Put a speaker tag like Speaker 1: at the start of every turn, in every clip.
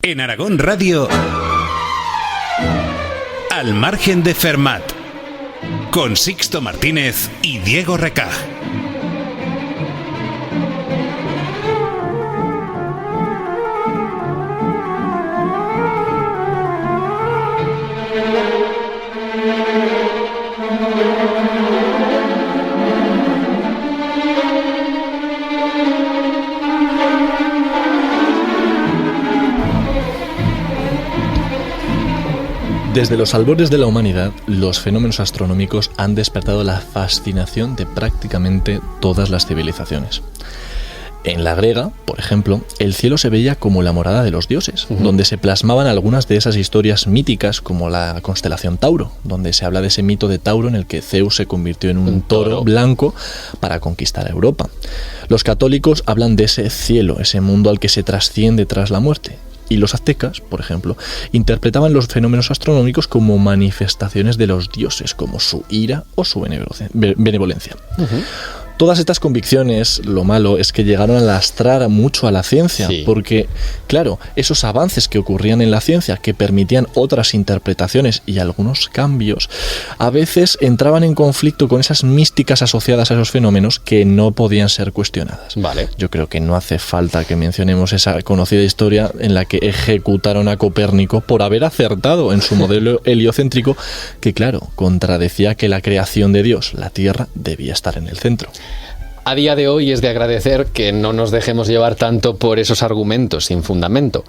Speaker 1: En Aragón Radio, Al margen de Fermat, con Sixto Martínez y Diego Recaj.
Speaker 2: Desde los albores de la humanidad, los fenómenos astronómicos han despertado la fascinación de prácticamente todas las civilizaciones. En la griega, por ejemplo, el cielo se veía como la morada de los dioses, donde se plasmaban algunas de esas historias míticas, como la constelación Tauro, donde se habla de ese mito de Tauro en el que Zeus se convirtió en un toro blanco para conquistar a Europa. Los católicos hablan de ese cielo, ese mundo al que se trasciende tras la muerte. Y los aztecas, por ejemplo, interpretaban los fenómenos astronómicos como manifestaciones de los dioses, como su ira o su benevolencia. Todas estas convicciones, lo malo es que llegaron a lastrar mucho a la ciencia, porque, claro, esos avances que ocurrían en la ciencia, que permitían otras interpretaciones y algunos cambios, a veces entraban en conflicto con esas místicas asociadas a esos fenómenos que no podían ser cuestionadas.
Speaker 3: Vale.
Speaker 2: Yo creo que no hace falta que mencionemos esa conocida historia en la que ejecutaron a Copérnico por haber acertado en su modelo heliocéntrico, que, claro, contradecía que la creación de Dios, la Tierra, debía estar en el centro.
Speaker 3: A día de hoy es de agradecer que no nos dejemos llevar tanto por esos argumentos sin fundamento.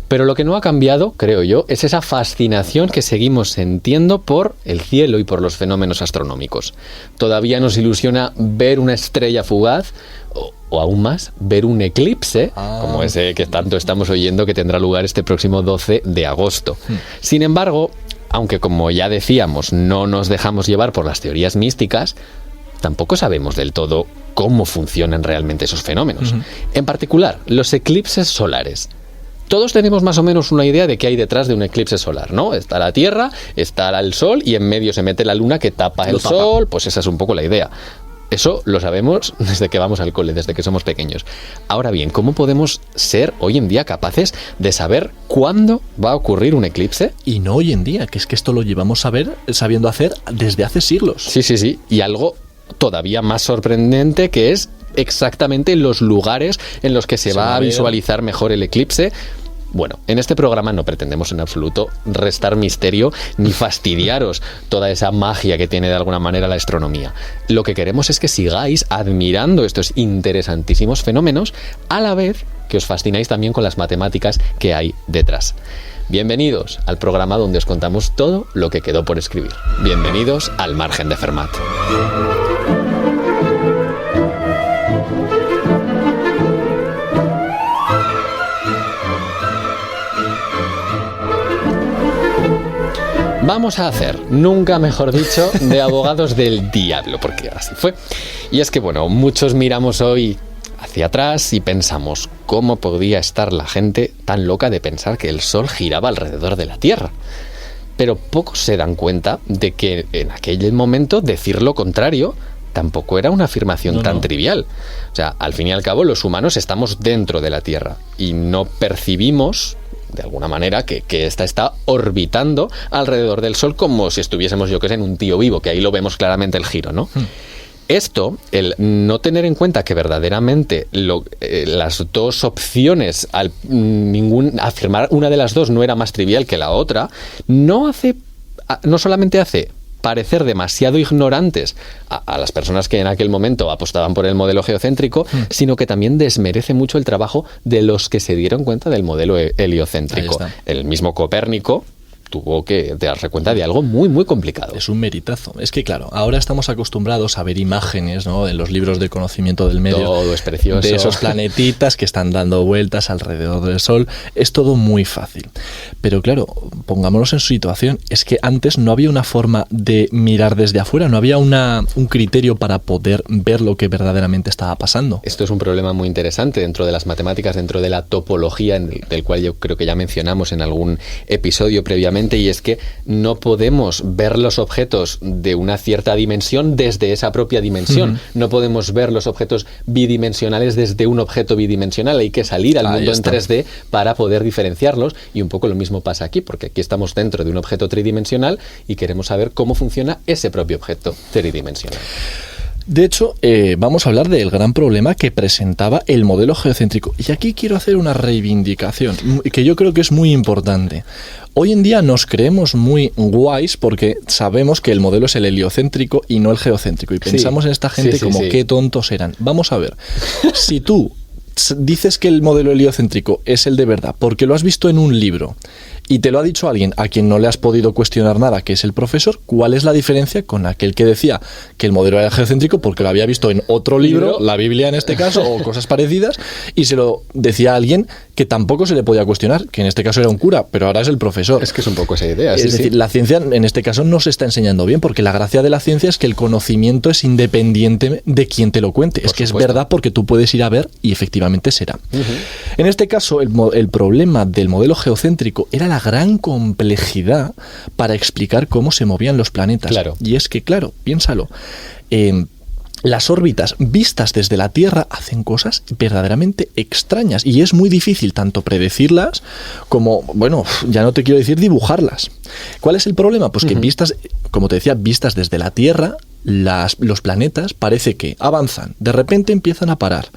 Speaker 3: Pero lo que no ha cambiado, creo yo, es esa fascinación que seguimos sintiendo por el cielo y por los fenómenos astronómicos. Todavía nos ilusiona ver una estrella fugaz o aún más, ver un eclipse, como ese que tanto estamos oyendo que tendrá lugar este próximo 12 de agosto. Sin embargo, aunque como ya decíamos, no nos dejamos llevar por las teorías místicas, tampoco sabemos del todo cómo funcionan realmente esos fenómenos. En particular, los eclipses solares. Todos tenemos más o menos una idea de qué hay detrás de un eclipse solar, ¿no? Está la Tierra, está el Sol y en medio se mete la Luna que tapa el Sol, pues esa es un poco la idea. Eso lo sabemos desde que vamos al cole, desde que somos pequeños. Ahora bien, ¿cómo podemos ser hoy en día capaces de saber cuándo va a ocurrir un eclipse?
Speaker 2: Y no hoy en día, que es que esto lo llevamos sabiendo hacer desde hace siglos.
Speaker 3: Sí. Y algo todavía más sorprendente, que es exactamente los lugares en los que se va a visualizar mejor el eclipse. Bueno, en este programa no pretendemos en absoluto restar misterio ni fastidiaros toda esa magia que tiene de alguna manera la astronomía. Lo que queremos es que sigáis admirando estos interesantísimos fenómenos, a la vez que os fascináis también con las matemáticas que hay detrás. Bienvenidos al programa donde os contamos todo lo que quedó por escribir. Bienvenidos al margen de Fermat. Vamos a hacer, nunca mejor dicho, de abogados del diablo, porque así fue. Y es que, bueno, muchos miramos hoy hacia atrás y pensamos, ¿cómo podía estar la gente tan loca de pensar que el Sol giraba alrededor de la Tierra? Pero pocos se dan cuenta de que en aquel momento decir lo contrario tampoco era una afirmación tan trivial. O sea, al fin y al cabo, los humanos estamos dentro de la Tierra y no percibimos de alguna manera que ésta está orbitando alrededor del Sol como si estuviésemos, yo que sé, en un tío vivo, que ahí lo vemos claramente el giro, ¿no? Esto, el no tener en cuenta que verdaderamente las dos opciones, afirmar una de las dos no era más trivial que la otra, no solamente hace parecer demasiado ignorantes a las personas que en aquel momento apostaban por el modelo geocéntrico, sino que también desmerece mucho el trabajo de los que se dieron cuenta del modelo heliocéntrico. El mismo Copérnico tuvo que darse cuenta de algo muy, muy complicado.
Speaker 2: Es un meritazo. Es que, claro, ahora estamos acostumbrados a ver imágenes, ¿no?, en los libros de conocimiento del medio.
Speaker 3: Todo es precioso.
Speaker 2: De esos planetitas que están dando vueltas alrededor del Sol. Es todo muy fácil. Pero, claro, pongámonos en su situación. Es que antes no había una forma de mirar desde afuera. No había un criterio para poder ver lo que verdaderamente estaba pasando.
Speaker 3: Esto es un problema muy interesante dentro de las matemáticas, dentro de la topología, del cual yo creo que ya mencionamos en algún episodio previamente, efectivamente, y es que no podemos ver los objetos de una cierta dimensión desde esa propia dimensión. No podemos ver los objetos bidimensionales desde un objeto bidimensional. Hay que salir al mundo en 3D para poder diferenciarlos, y un poco lo mismo pasa aquí, porque aquí estamos dentro de un objeto tridimensional y queremos saber cómo funciona ese propio objeto tridimensional.
Speaker 2: De hecho, vamos a hablar del gran problema que presentaba el modelo geocéntrico. Y aquí quiero hacer una reivindicación, que yo creo que es muy importante. Hoy en día nos creemos muy guays porque sabemos que el modelo es el heliocéntrico y no el geocéntrico. Y pensamos en esta gente como qué tontos eran. Vamos a ver, si tú dices que el modelo heliocéntrico es el de verdad porque lo has visto en un libro y te lo ha dicho alguien a quien no le has podido cuestionar nada, que es el profesor, ¿cuál es la diferencia con aquel que decía que el modelo era geocéntrico porque lo había visto en otro libro, la Biblia en este caso, o cosas parecidas, y se lo decía a alguien que tampoco se le podía cuestionar, que en este caso era un cura, pero ahora es el profesor?
Speaker 3: Es que es un poco esa idea.
Speaker 2: Es decir, la ciencia en este caso no se está enseñando bien, porque la gracia de la ciencia es que el conocimiento es independiente de quien te lo cuente. Es que es verdad porque tú puedes ir a ver y efectivamente será. En este caso, el problema del modelo geocéntrico era la gran complejidad para explicar cómo se movían los planetas.
Speaker 3: Claro.
Speaker 2: Y es que, claro, piénsalo, las órbitas vistas desde la Tierra hacen cosas verdaderamente extrañas y es muy difícil tanto predecirlas como, bueno, ya no te quiero decir dibujarlas. ¿Cuál es el problema? Pues que vistas, como te decía, vistas desde la Tierra, los planetas parece que avanzan, de repente empiezan a parar,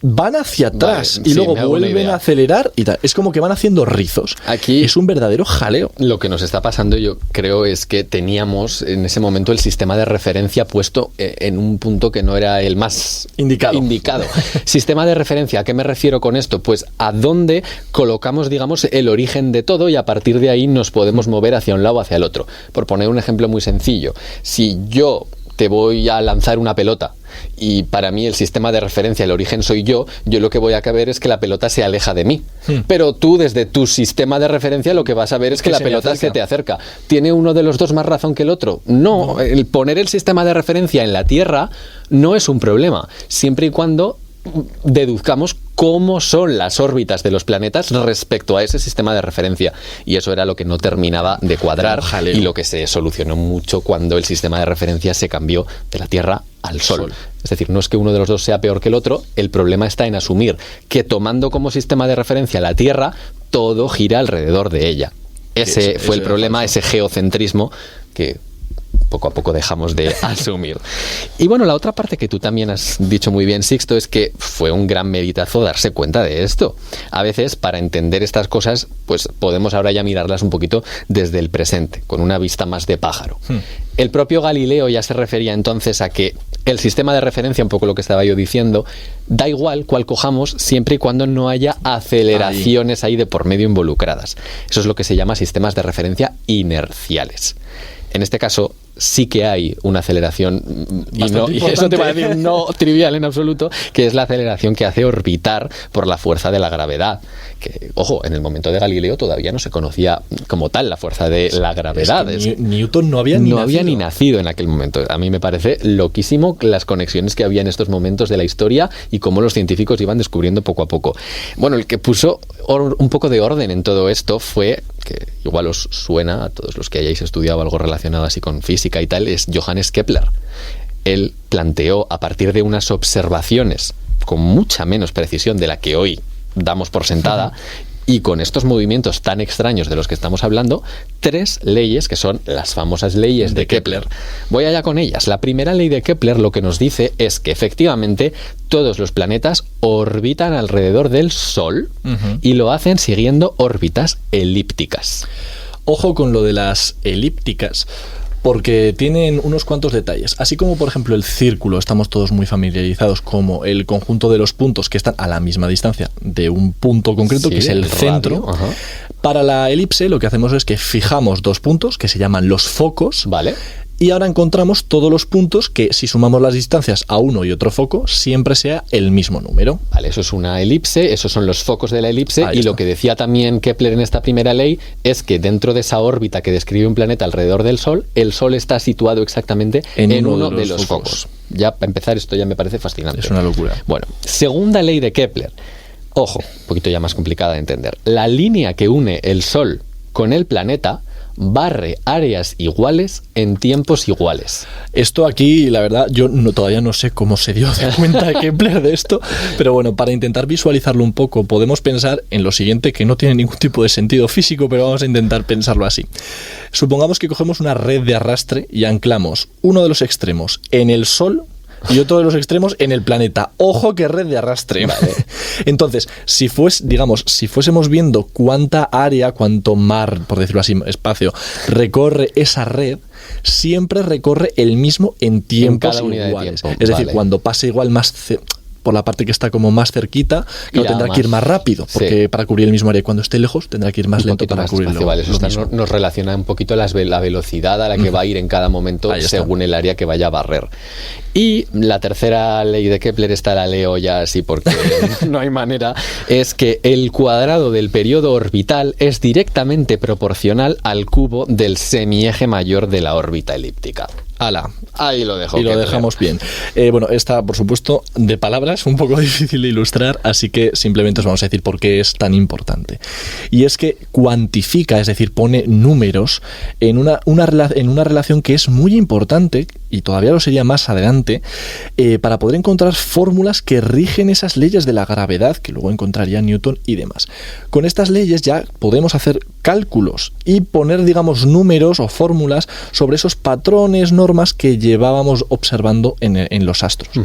Speaker 2: van hacia atrás y luego vuelven a acelerar y tal. Es como que van haciendo rizos.
Speaker 3: Aquí
Speaker 2: es un verdadero jaleo.
Speaker 3: Lo que nos está pasando, yo creo, es que teníamos en ese momento el sistema de referencia puesto en un punto que no era el más indicado. Sistema de referencia, ¿a qué me refiero con esto? Pues a dónde colocamos, digamos, el origen de todo, y a partir de ahí nos podemos mover hacia un lado o hacia el otro. Por poner un ejemplo muy sencillo, si yo te voy a lanzar una pelota y para mí el sistema de referencia, el origen soy yo lo que voy a ver es que la pelota se aleja de mí. Pero tú desde tu sistema de referencia lo que vas a ver es que la pelota se te acerca. ¿Tiene uno de los dos más razón que el otro? No, el poner el sistema de referencia en la Tierra no es un problema, siempre y cuando deduzcamos cómo son las órbitas de los planetas respecto a ese sistema de referencia, y eso era lo que no terminaba de cuadrar y lo que se solucionó mucho cuando el sistema de referencia se cambió de la Tierra al Sol. Es decir, no es que uno de los dos sea peor que el otro, el problema está en asumir que tomando como sistema de referencia la Tierra, todo gira alrededor de ella. Ese fue el problema, ese geocentrismo que poco a poco dejamos de asumir. Y bueno, la otra parte que tú también has dicho muy bien, Sixto, es que fue un gran meritazo darse cuenta de esto. A veces, para entender estas cosas, pues podemos ahora ya mirarlas un poquito desde el presente, con una vista más de pájaro. El propio Galileo ya se refería entonces a que el sistema de referencia, un poco lo que estaba yo diciendo, da igual cuál cojamos siempre y cuando no haya aceleraciones ahí de por medio involucradas. Eso es lo que se llama sistemas de referencia inerciales. En este caso, sí que hay una aceleración, y eso te va a decir no trivial en absoluto, que es la aceleración que hace orbitar por la fuerza de la gravedad. Que, ojo, en el momento de Galileo todavía no se conocía como tal la fuerza de la gravedad.
Speaker 2: Es que Newton no había
Speaker 3: ni nacido en aquel momento. A mí me parece loquísimo las conexiones que había en estos momentos de la historia y cómo los científicos iban descubriendo poco a poco. Bueno, el que puso un poco de orden en todo esto fue, que igual os suena a todos los que hayáis estudiado algo relacionado así con física y tal, es Johannes Kepler. Él planteó, a partir de unas observaciones con mucha menos precisión de la que hoy damos por sentada, y con estos movimientos tan extraños de los que estamos hablando, 3 leyes que son las famosas leyes de Kepler. Voy allá con ellas. La primera ley de Kepler lo que nos dice es que efectivamente todos los planetas orbitan alrededor del Sol y lo hacen siguiendo órbitas elípticas.
Speaker 2: Ojo con lo de las elípticas, porque tienen unos cuantos detalles. Así como, por ejemplo, el círculo, estamos todos muy familiarizados como el conjunto de los puntos que están a la misma distancia de un punto concreto, que es el centro. Para la elipse lo que hacemos es que fijamos 2 puntos que se llaman los focos.
Speaker 3: Vale.
Speaker 2: Y ahora encontramos todos los puntos que, si sumamos las distancias a uno y otro foco, siempre sea el mismo número.
Speaker 3: Vale, eso es una elipse, esos son los focos de la elipse. Ahí y está. Lo que decía también Kepler en esta primera ley es que dentro de esa órbita que describe un planeta alrededor del Sol, el Sol está situado exactamente en uno de los focos. Ya, para empezar, esto ya me parece fascinante.
Speaker 2: Es una locura.
Speaker 3: Bueno, segunda ley de Kepler. Ojo, un poquito ya más complicada de entender. La línea que une el Sol con el planeta barre áreas iguales en tiempos iguales.
Speaker 2: Esto aquí, la verdad, yo todavía no sé cómo se dio de cuenta Kepler de esto, pero bueno, para intentar visualizarlo un poco, podemos pensar en lo siguiente, que no tiene ningún tipo de sentido físico, pero vamos a intentar pensarlo así. Supongamos que cogemos una red de arrastre y anclamos uno de los extremos en el Sol y otro de los extremos en el planeta. ¡Ojo, qué red de arrastre! Vale. Entonces, si fuésemos viendo cuánta área, cuánto mar, por decirlo así, espacio, recorre esa red, siempre recorre el mismo en tiempos
Speaker 3: cada unidad
Speaker 2: iguales.
Speaker 3: de tiempo.
Speaker 2: Es decir, cuando pase igual por la parte que está como más cerquita, claro, tendrá que ir más rápido, porque para cubrir el mismo área. Cuando esté lejos, tendrá que ir más lento para cubrirlo.
Speaker 3: Vale, eso nos relaciona un poquito la velocidad a la que va a ir en cada momento según el área que vaya a barrer. Y la tercera ley de Kepler, esta la leo ya así porque no hay manera, es que el cuadrado del periodo orbital es directamente proporcional al cubo del semieje mayor de la órbita elíptica.
Speaker 2: ¡Hala!
Speaker 3: Ahí lo dejo.
Speaker 2: Y lo dejamos bien. Bueno, esta, por supuesto, de palabras, un poco difícil de ilustrar, así que simplemente os vamos a decir por qué es tan importante. Y es que cuantifica, es decir, pone números en una relación que es muy importante, y todavía lo sería más adelante, para poder encontrar fórmulas que rigen esas leyes de la gravedad, que luego encontraría Newton y demás. Con estas leyes ya podemos hacer cálculos y poner, digamos, números o fórmulas sobre esos patrones, normas que llevábamos observando en los astros. Uh-huh.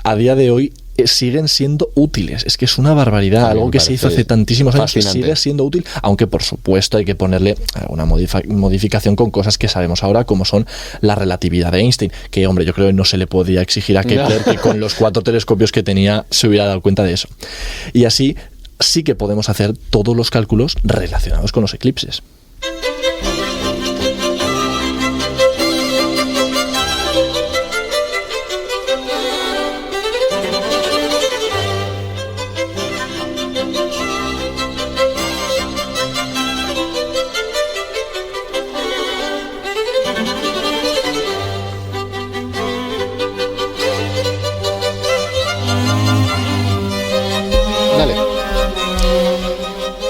Speaker 2: A día de hoy siguen siendo útiles. Es que es una barbaridad. Algo que se hizo hace tantísimos años sigue siendo útil, aunque por supuesto hay que ponerle una modificación con cosas que sabemos ahora, como son la relatividad de Einstein, que hombre, yo creo que no se le podía exigir a Kepler que con los 4 telescopios que tenía se hubiera dado cuenta de eso. Y así sí que podemos hacer todos los cálculos relacionados con los eclipses.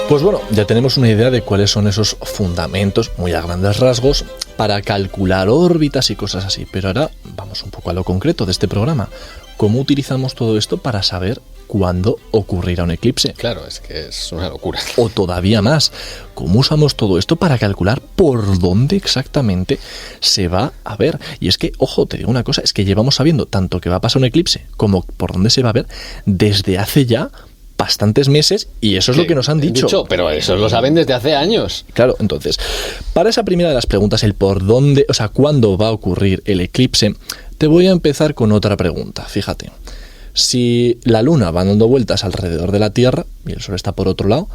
Speaker 2: Pues bueno, ya tenemos una idea de cuáles son esos fundamentos, muy a grandes rasgos, para calcular órbitas y cosas así. Pero ahora vamos un poco a lo concreto de este programa. ¿Cómo utilizamos todo esto para saber cuándo ocurrirá un eclipse?
Speaker 3: Claro, es que es una locura.
Speaker 2: O todavía más, ¿cómo usamos todo esto para calcular por dónde exactamente se va a ver? Y es que, ojo, te digo una cosa, es que llevamos sabiendo tanto que va a pasar un eclipse como por dónde se va a ver desde hace ya bastantes meses, y eso es lo que nos han dicho.
Speaker 3: Pero eso lo saben desde hace años.
Speaker 2: Claro, entonces, para esa primera de las preguntas, el por dónde, o sea, cuándo va a ocurrir el eclipse, te voy a empezar con otra pregunta. Fíjate, si la Luna va dando vueltas alrededor de la Tierra y el Sol está por otro lado,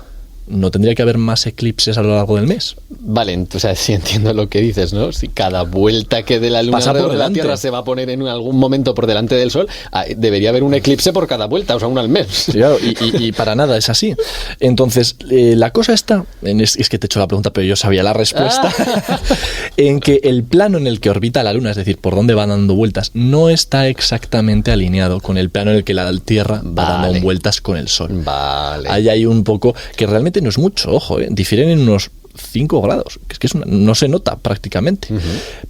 Speaker 2: ¿no tendría que haber más eclipses a lo largo del mes?
Speaker 3: Vale, o sea, sí entiendo lo que dices, ¿no? Si cada vuelta que dé la Luna alrededor de la Tierra se va a poner en algún momento por delante del Sol, debería haber un eclipse por cada vuelta, o sea, uno al mes.
Speaker 2: Claro, y para nada es así. Entonces, la cosa está, es que te he hecho la pregunta, pero yo sabía la respuesta, en que el plano en el que orbita la Luna, es decir, por donde va dando vueltas, no está exactamente alineado con el plano en el que la Tierra va dando vueltas con el Sol.
Speaker 3: Vale.
Speaker 2: Ahí hay un poco, que realmente no es mucho, ojo, difieren en unos 5 grados, que no se nota prácticamente. Uh-huh.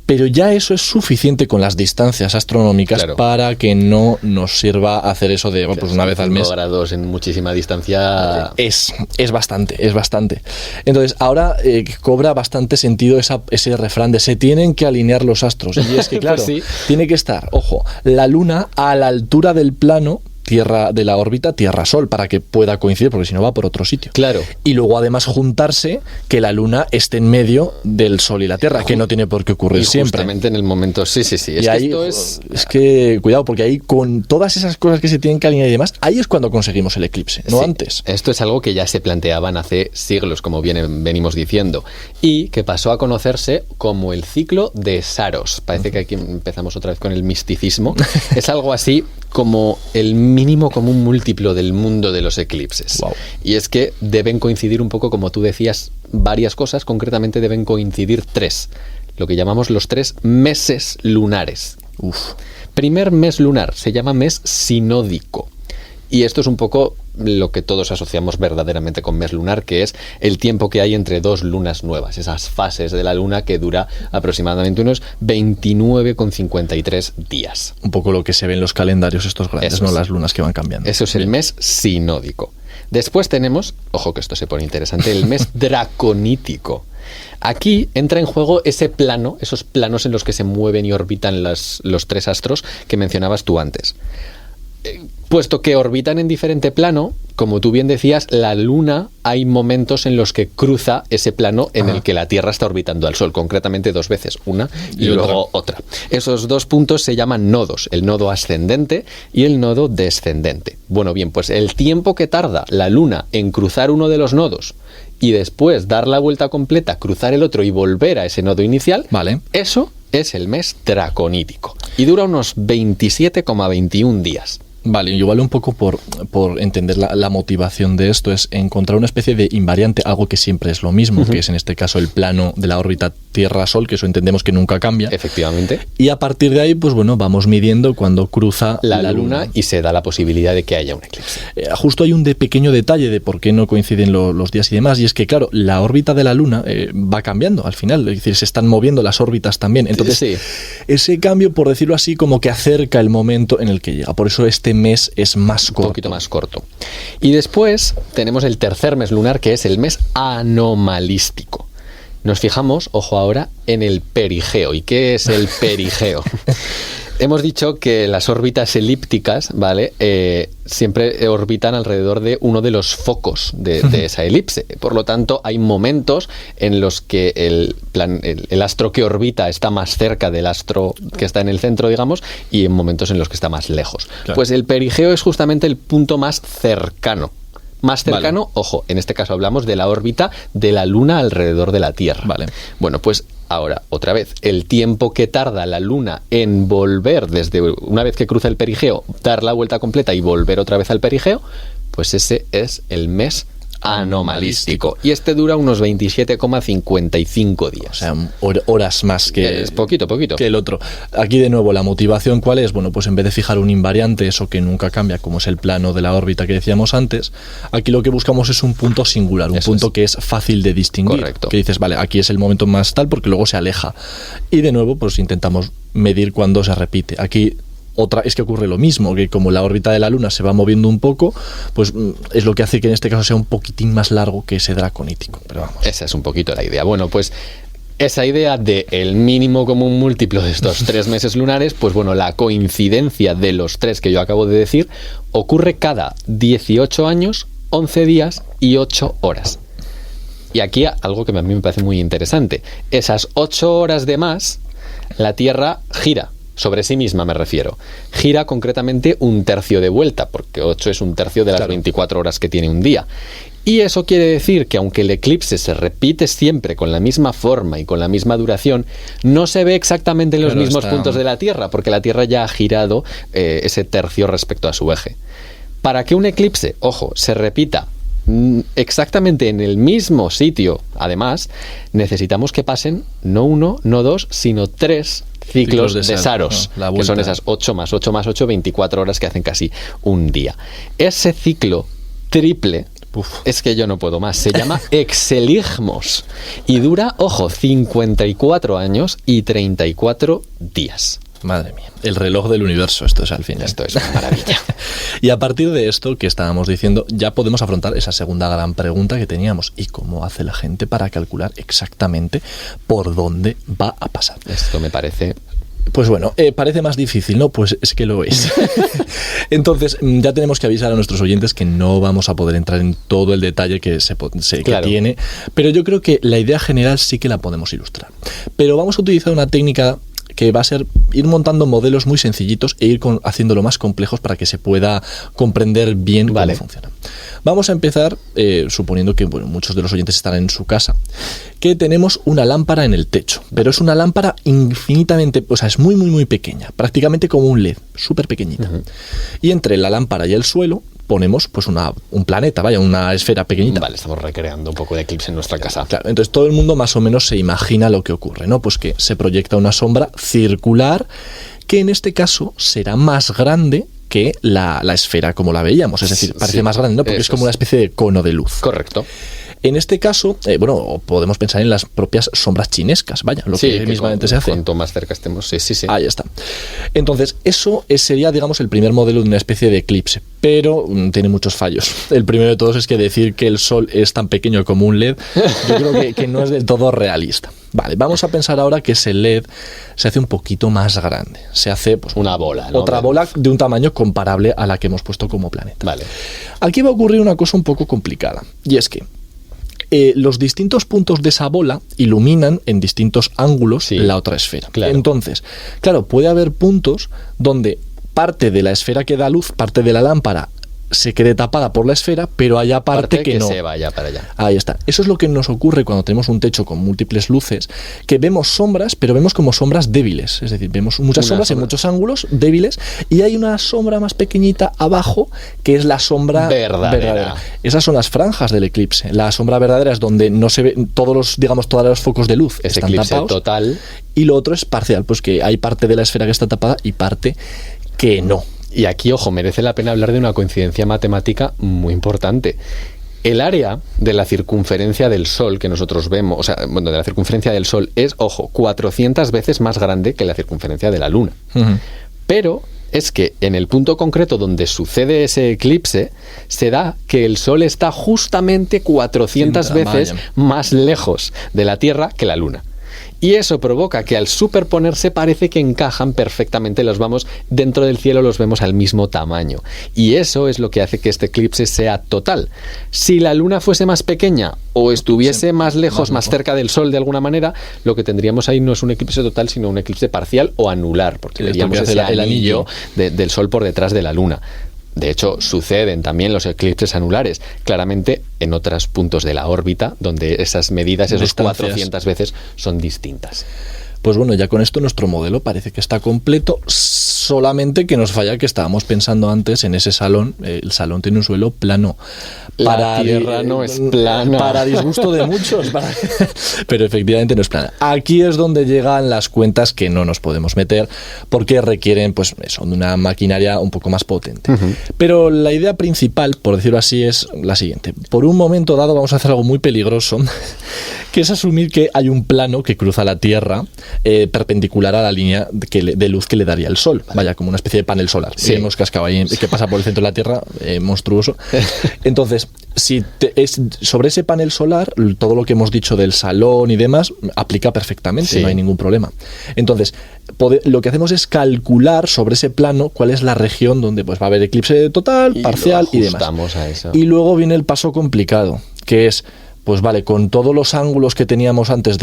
Speaker 2: Pero ya eso es suficiente con las distancias astronómicas para que no nos sirva hacer eso de pues una vez al mes.
Speaker 3: 5 grados en muchísima distancia.
Speaker 2: Es bastante. Entonces, ahora cobra bastante sentido ese refrán de se tienen que alinear los astros. Y es que, claro, pues sí, tiene que estar, ojo, la Luna a la altura del plano Tierra de la órbita Tierra-Sol para que pueda coincidir, porque si no va por otro sitio.
Speaker 3: Claro.
Speaker 2: Y luego además juntarse que la Luna esté en medio del Sol y la Tierra, que no tiene por qué ocurrir siempre.
Speaker 3: Justamente en el momento, sí.
Speaker 2: Y ahí, es que cuidado, porque ahí con todas esas cosas que se tienen que alinear y demás, ahí es cuando conseguimos el eclipse, no antes.
Speaker 3: Esto es algo que ya se planteaban hace siglos, como venimos diciendo, y que pasó a conocerse como el ciclo de Saros. Parece que aquí empezamos otra vez con el misticismo. Es algo así como el mínimo común múltiplo del mundo de los eclipses.
Speaker 2: Wow.
Speaker 3: Y es que deben coincidir un poco, como tú decías, varias cosas, concretamente deben coincidir 3, lo que llamamos los 3 meses lunares.
Speaker 2: Uf.
Speaker 3: Primer mes lunar se llama mes sinódico Y esto es un poco lo que todos asociamos verdaderamente con mes lunar, que es el tiempo que hay entre dos lunas nuevas, esas fases de la luna que dura aproximadamente unos 29,53 días.
Speaker 2: Un poco lo que se ve en los calendarios estos grandes, ¿no? Las lunas que van cambiando.
Speaker 3: Eso es el mes sinódico. Después tenemos, ojo que esto se pone interesante, el mes draconítico. Aquí entra en juego ese plano, esos planos en los que se mueven y orbitan los tres astros que mencionabas tú antes. Puesto que orbitan en diferente plano, como tú bien decías, la Luna hay momentos en los que cruza ese plano en el que la Tierra está orbitando al Sol, concretamente 2 veces, una y luego otra. Esos 2 puntos se llaman nodos, el nodo ascendente y el nodo descendente. Bueno, bien, pues el tiempo que tarda la Luna en cruzar uno de los nodos y después dar la vuelta completa, cruzar el otro y volver a ese nodo inicial,
Speaker 2: vale,
Speaker 3: eso es el mes draconítico y dura unos 27,21 días.
Speaker 2: Vale, igual un poco por entender la motivación de esto es encontrar una especie de invariante, algo que siempre es lo mismo, que es en este caso el plano de la órbita Tierra-Sol, que eso entendemos que nunca cambia.
Speaker 3: Efectivamente.
Speaker 2: Y a partir de ahí, pues bueno, vamos midiendo cuando cruza
Speaker 3: la Luna y se da la posibilidad de que haya un eclipse.
Speaker 2: Justo hay un pequeño detalle de por qué no coinciden los días y demás, y es que, claro, la órbita de la Luna va cambiando al final, es decir, se están moviendo las órbitas también. Entonces,
Speaker 3: sí,
Speaker 2: ese cambio, por decirlo así, como que acerca el momento en el que llega. Por eso este mes es más corto.
Speaker 3: Un poquito más corto. Y después tenemos el tercer mes lunar, que es el mes anomalístico. Nos fijamos, ojo ahora, en el perigeo. ¿Y qué es el perigeo? Hemos dicho que las órbitas elípticas, ¿vale? Siempre orbitan alrededor de uno de los focos de esa elipse. Por lo tanto, hay momentos en los que el astro que orbita está más cerca del astro que está en el centro, digamos, y en momentos en los que está más lejos. Claro. Pues el perigeo es justamente el punto más cercano. Más cercano, vale. Ojo, en este caso hablamos de la órbita de la Luna alrededor de la Tierra.
Speaker 2: Vale.
Speaker 3: Bueno, pues ahora, otra vez, el tiempo que tarda la Luna en volver desde una vez que cruza el perigeo, dar la vuelta completa y volver otra vez al perigeo, pues ese es el mes anomalístico. Y este dura unos 27,55 días.
Speaker 2: O sea, horas más que...
Speaker 3: Es poquito.
Speaker 2: Que el otro. Aquí de nuevo, ¿la motivación cuál es? Bueno, pues en vez de fijar un invariante, eso que nunca cambia, como es el plano de la órbita que decíamos antes, aquí lo que buscamos es un punto singular, un punto que es fácil de distinguir.
Speaker 3: Correcto.
Speaker 2: Que dices, vale, aquí es el momento más tal porque luego se aleja. Y de nuevo, pues intentamos medir cuándo se repite. Aquí... Otra es que ocurre lo mismo, que como la órbita de la Luna se va moviendo un poco, pues es lo que hace que en este caso sea un poquitín más largo que ese draconítico. Pero vamos.
Speaker 3: Esa es un poquito la idea. Bueno, pues esa idea de el mínimo común múltiplo de estos 3 meses lunares, pues bueno, la coincidencia de los 3 que yo acabo de decir ocurre cada 18 años, 11 días y 8 horas. Y aquí algo que a mí me parece muy interesante. Esas 8 horas de más, la Tierra gira. Sobre sí misma me refiero. Gira concretamente 1/3 de vuelta, porque 8 es 1/3 de las 24 horas que tiene un día. Y eso quiere decir que aunque el eclipse se repite siempre con la misma forma y con la misma duración, no se ve exactamente en los mismos puntos de la Tierra, porque la Tierra ya ha girado ese tercio respecto a su eje. Para que un eclipse, ojo, se repita exactamente en el mismo sitio, además, necesitamos que pasen no 1, no 2, sino 3 ciclos de Saros, que son esas 8 más 8 más 8, 24 horas que hacen casi un día. Ese ciclo triple, es que yo no puedo más, se llama exeligmos y dura, ojo, 54 años y 34 días.
Speaker 2: Madre mía, el reloj del universo, esto es al final.
Speaker 3: Esto es una maravilla.
Speaker 2: Y a partir de esto que estábamos diciendo, ya podemos afrontar esa segunda gran pregunta que teníamos. ¿Y cómo hace la gente para calcular exactamente por dónde va a pasar?
Speaker 3: Esto me parece...
Speaker 2: Pues bueno, parece más difícil, ¿no? Pues es que lo es. Entonces, ya tenemos que avisar a nuestros oyentes que no vamos a poder entrar en todo el detalle que que tiene, pero yo creo que la idea general sí que la podemos ilustrar. Pero vamos a utilizar una técnica que va a ser ir montando modelos muy sencillitos e ir haciéndolo más complejos para que se pueda comprender bien cómo funciona. Vamos a empezar suponiendo que muchos de los oyentes estarán en su casa, que tenemos una lámpara en el techo, pero es una lámpara infinitamente, o sea, es muy, muy, muy pequeña, prácticamente como un LED, súper pequeñita. Y entre la lámpara y el suelo ponemos pues un planeta, una esfera pequeñita.
Speaker 3: Vale, estamos recreando un poco de eclipse en nuestra casa.
Speaker 2: Claro, entonces todo el mundo más o menos se imagina lo que ocurre, ¿no? Pues que se proyecta una sombra circular que en este caso será más grande que la esfera como la veíamos, es decir, parece más grande, ¿no? Porque es como una especie de cono de luz.
Speaker 3: Correcto.
Speaker 2: En este caso, podemos pensar en las propias sombras chinescas, vaya, lo que mismamente se hace.
Speaker 3: Cuanto más cerca estemos, sí.
Speaker 2: Ahí está. Entonces, eso sería, digamos, el primer modelo de una especie de eclipse, pero tiene muchos fallos. El primero de todos es que decir que el Sol es tan pequeño como un LED, yo creo que no es del todo realista. Vale, vamos a pensar ahora que ese LED se hace un poquito más grande. Se hace pues,
Speaker 3: una bola, ¿no?
Speaker 2: Otra bola de un tamaño comparable a la que hemos puesto como planeta.
Speaker 3: Vale.
Speaker 2: Aquí va a ocurrir una cosa un poco complicada, y es que los distintos puntos de esa bola iluminan en distintos ángulos la otra esfera.
Speaker 3: Claro.
Speaker 2: Entonces, claro, puede haber puntos donde parte de la esfera que da luz, parte de la lámpara, se quede tapada por la esfera, pero haya parte que no.
Speaker 3: Se vaya para allá.
Speaker 2: Ahí está. Eso es lo que nos ocurre cuando tenemos un techo con múltiples luces, que vemos sombras, pero vemos como sombras débiles. Es decir, vemos muchas sombras en muchos ángulos débiles, y hay una sombra más pequeñita abajo, que es la sombra verdadera. Esas son las franjas del eclipse. La sombra verdadera es donde no se ve todos los focos de luz.
Speaker 3: Es
Speaker 2: están
Speaker 3: eclipse
Speaker 2: tapados,
Speaker 3: total.
Speaker 2: Y lo otro es parcial, pues que hay parte de la esfera que está tapada y parte que no.
Speaker 3: Y aquí, ojo, merece la pena hablar de una coincidencia matemática muy importante. El área de la circunferencia del Sol que nosotros vemos, de la circunferencia del Sol es, 400 veces más grande que la circunferencia de la Luna. Uh-huh. Pero es que en el punto concreto donde sucede ese eclipse, se da que el Sol está justamente 400 veces más lejos de la Tierra que la Luna. Y eso provoca que al superponerse parece que encajan perfectamente, dentro del cielo los vemos al mismo tamaño. Y eso es lo que hace que este eclipse sea total. Si la Luna fuese más pequeña o estuviese más lejos, más cerca del Sol de alguna manera, lo que tendríamos ahí no es un eclipse total, sino un eclipse parcial o anular, porque veríamos ese anillo del Sol por detrás de la Luna. De hecho, suceden también los eclipses anulares, claramente en otros puntos de la órbita, donde esas medidas, esos 400 veces, son distintas.
Speaker 2: Pues bueno, ya con esto nuestro modelo parece que está completo, solamente que nos falla que estábamos pensando antes en ese salón. El salón tiene un suelo plano.
Speaker 3: La Tierra no es plana.
Speaker 2: Para disgusto de muchos. Pero efectivamente no es plana. Aquí es donde llegan las cuentas que no nos podemos meter, porque requieren de una maquinaria un poco más potente. Uh-huh. Pero la idea principal, por decirlo así, es la siguiente. Por un momento dado vamos a hacer algo muy peligroso, que es asumir que hay un plano que cruza la Tierra perpendicular a la línea de luz que le daría el Sol. Vaya, como una especie de panel solar. Sí. Hemos cascado ahí, que pasa por el centro de la Tierra, monstruoso. Entonces, es sobre ese panel solar, todo lo que hemos dicho del salón y demás, aplica perfectamente, no hay ningún problema. Entonces, lo que hacemos es calcular sobre ese plano cuál es la región donde va a haber eclipse total, parcial y demás.
Speaker 3: A eso.
Speaker 2: Y luego viene el paso complicado, que es, con todos los ángulos que teníamos antes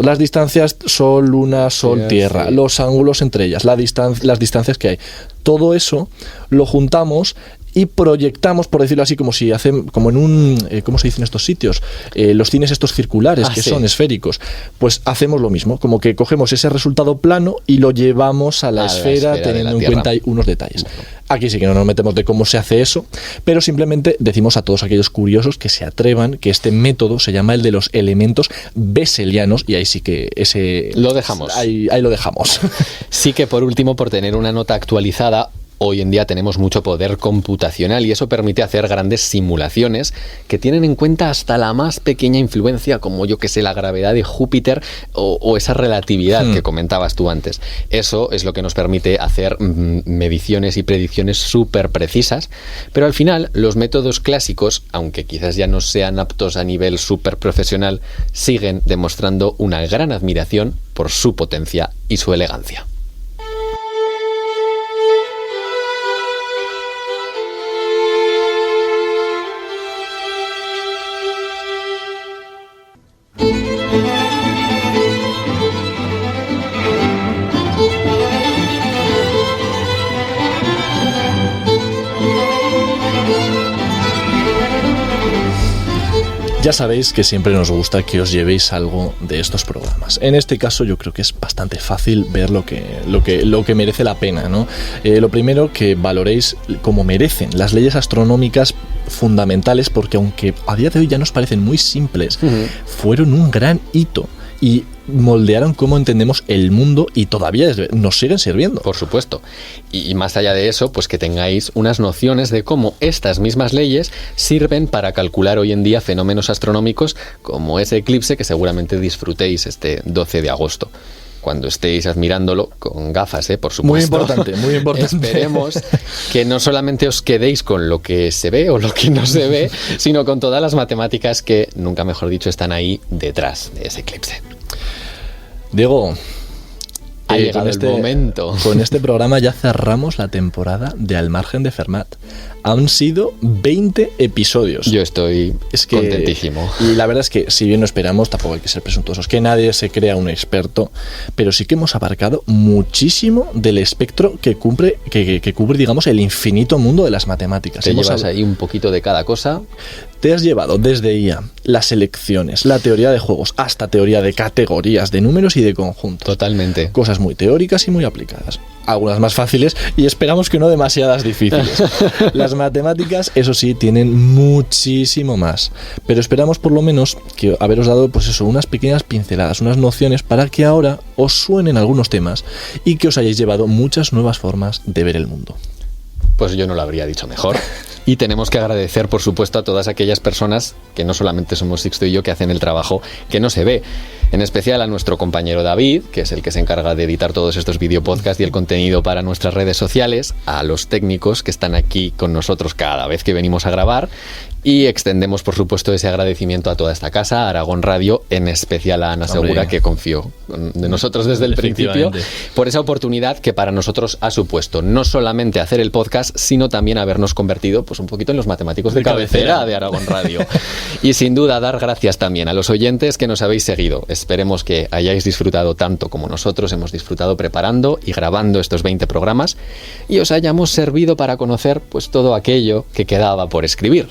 Speaker 2: las distancias Sol, Luna, Sol, Tierra, los ángulos entre ellas, las distancias que hay, todo eso lo juntamos y proyectamos, por decirlo así, como en un, ¿cómo se dice en estos sitios? Los cines estos circulares que son esféricos. Pues hacemos lo mismo, como que cogemos ese resultado plano y lo llevamos a la esfera teniendo en cuenta unos detalles. Aquí sí que no nos metemos de cómo se hace eso, pero simplemente decimos a todos aquellos curiosos que se atrevan que este método se llama el de los elementos besselianos, y ahí sí que
Speaker 3: lo dejamos.
Speaker 2: Ahí lo dejamos.
Speaker 3: Sí que por último, por tener una nota actualizada, hoy en día tenemos mucho poder computacional y eso permite hacer grandes simulaciones que tienen en cuenta hasta la más pequeña influencia, como la gravedad de Júpiter o esa relatividad que comentabas tú antes. Eso es lo que nos permite hacer mediciones y predicciones súper precisas, pero al final los métodos clásicos, aunque quizás ya no sean aptos a nivel súper profesional, siguen demostrando una gran admiración por su potencia y su elegancia.
Speaker 2: Ya sabéis que siempre nos gusta que os llevéis algo de estos programas. En este caso yo creo que es bastante fácil ver lo que merece la pena, ¿no? Lo primero, que valoréis como merecen las leyes astronómicas fundamentales, porque aunque a día de hoy ya nos parecen muy simples, fueron un gran hito. Y moldearon cómo entendemos el mundo y todavía nos siguen sirviendo.
Speaker 3: Por supuesto. Y más allá de eso, pues que tengáis unas nociones de cómo estas mismas leyes sirven para calcular hoy en día fenómenos astronómicos como ese eclipse que seguramente disfrutéis este 12 de agosto. Cuando estéis admirándolo con gafas, por supuesto.
Speaker 2: Muy importante, muy importante.
Speaker 3: Esperemos que no solamente os quedéis con lo que se ve o lo que no se ve, sino con todas las matemáticas que, nunca mejor dicho, están ahí detrás de ese eclipse.
Speaker 2: Diego,
Speaker 3: ha llegado el momento.
Speaker 2: Con este programa ya cerramos la temporada de Al Margen de Fermat. Han sido 20 episodios.
Speaker 3: Yo estoy contentísimo.
Speaker 2: Y la verdad es que, si bien no esperamos, tampoco hay que ser presuntuosos, que nadie se crea un experto, pero sí que hemos abarcado muchísimo del espectro que cubre, digamos, el infinito mundo de las matemáticas.
Speaker 3: Te llevas ahí un poquito de cada cosa.
Speaker 2: Te has llevado desde IA, las elecciones, la teoría de juegos, hasta teoría de categorías, de números y de conjuntos.
Speaker 3: Totalmente.
Speaker 2: Cosas muy teóricas y muy aplicadas. Algunas más fáciles y esperamos que no demasiadas difíciles. Las matemáticas, eso sí, tienen muchísimo más. Pero esperamos por lo menos que haberos dado, pues eso, unas pequeñas pinceladas, unas nociones para que ahora os suenen algunos temas y que os hayáis llevado muchas nuevas formas de ver el mundo.
Speaker 3: Pues yo no lo habría dicho mejor. Y tenemos que agradecer, por supuesto, a todas aquellas personas que no solamente somos Sixto y yo, que hacen el trabajo que no se ve. En especial a nuestro compañero David, que es el que se encarga de editar todos estos videopodcasts y el contenido para nuestras redes sociales, a los técnicos que están aquí con nosotros cada vez que venimos a grabar, y extendemos, por supuesto, ese agradecimiento a toda esta casa, a Aragón Radio, en especial a Ana Segura, que confió de nosotros desde el principio, por esa oportunidad que para nosotros ha supuesto no solamente hacer el podcast, sino también habernos convertido pues un poquito en los matemáticos de cabecera de Aragón Radio. Y sin duda dar gracias también a los oyentes que nos habéis seguido. Esperemos que hayáis disfrutado tanto como nosotros hemos disfrutado preparando y grabando estos 20 programas y os hayamos servido para conocer pues todo aquello que quedaba por escribir.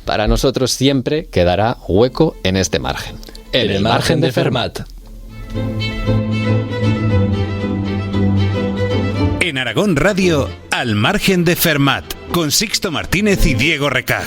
Speaker 3: Para nosotros siempre quedará hueco en este margen.
Speaker 2: En el margen de Fermat.
Speaker 1: En Aragón Radio, Al Margen de Fermat, con Sixto Martínez y Diego Recaj.